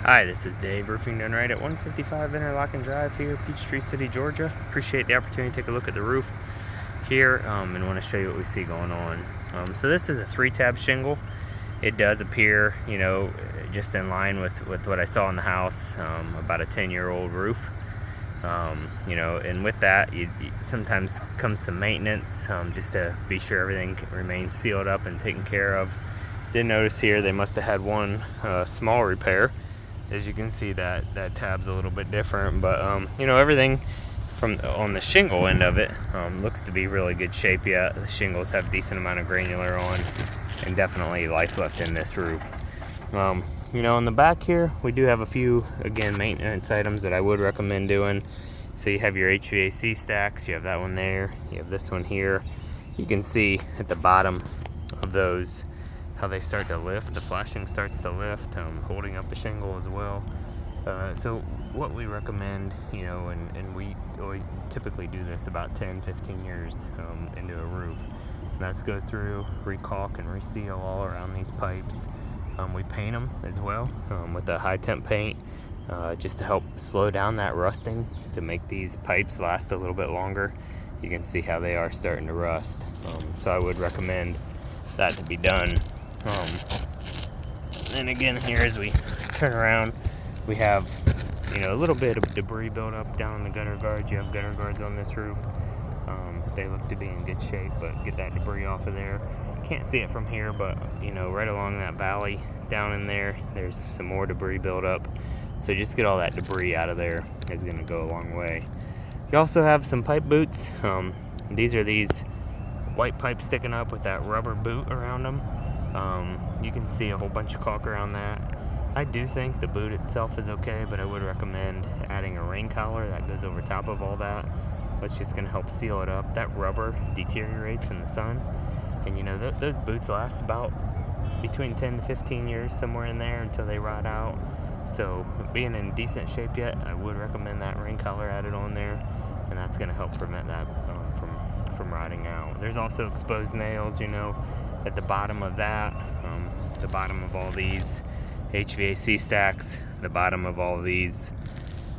Hi, this is Dave, Roofing Done Right at 155 Interlochen Drive here, Peachtree City, Georgia. Appreciate the opportunity to take a look at the roof here and want to show you what we see going on. So this is a 3-tab shingle. It does appear, just in line with what I saw in the house, about a 10-year-old roof. And with that, you sometimes comes some maintenance just to be sure everything remains sealed up and taken care of. Did notice here they must have had one small repair. As you can see, that tab's a little bit different, but everything from on the shingle end of it looks to be really good shape yet. The shingles have a decent amount of granular on, and definitely life left in this roof. In the back here, we do have a few, again, maintenance items that I would recommend doing. So you have your HVAC stacks, you have that one there, you have this one here. You can see at the bottom of those how they start to lift. The flashing starts to lift, holding up the shingle as well. So what we recommend, and we typically do this about 10-15 years into a roof. Let's go through, recaulk and reseal all around these pipes. We paint them as well with a high temp paint just to help slow down that rusting, to make these pipes last a little bit longer. You can see how they are starting to rust. So I would recommend that to be done. And again, here as we turn around, we have a little bit of debris built up down in the gutter guards. You have gutter guards on this roof. They look to be in good shape, but get that debris off of there. Can't see it from here, but right along that valley down in there, there's some more debris built up. So just get all that debris out of there is going to go a long way. You also have some pipe boots. These are these white pipes sticking up with that rubber boot around them. You can see a whole bunch of caulk around that. I do think the boot itself is okay, but I would recommend adding a rain collar that goes over top of all that. That's just going to help seal it up. That rubber deteriorates in the sun, and those boots last about between 10 to 15 years, somewhere in there, until they rot out. So being in decent shape yet, I would recommend that rain collar added on there, and that's going to help prevent that from rotting out. There's also exposed nails, at the bottom of that, the bottom of all these HVAC stacks, the bottom of all these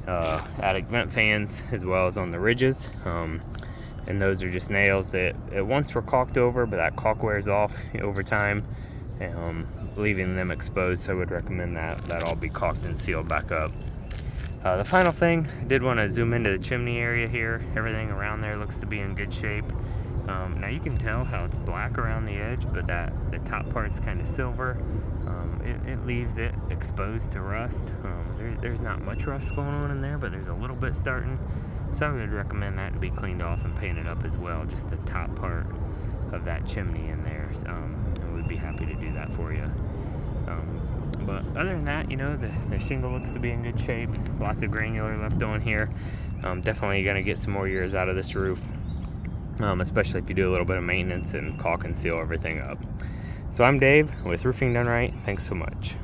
attic vent fans, as well as on the ridges. And those are just nails that at once were caulked over, but that caulk wears off over time, leaving them exposed. So I would recommend that all be caulked and sealed back up. The final thing, I did want to zoom into the chimney area here. Everything around there looks to be in good shape. Now you can tell how it's black around the edge, but the top part's kind of silver. It leaves it exposed to rust. There's not much rust going on in there, but there's a little bit starting. So I would recommend that to be cleaned off and painted up as well, just the top part of that chimney in there. And we'd be happy to do that for you. But other than that, the shingle looks to be in good shape. Lots of granular left on here. Definitely going to get some more years out of this roof, especially if you do a little bit of maintenance and caulk and seal everything up. So I'm Dave with Roofing Done Right. Thanks so much.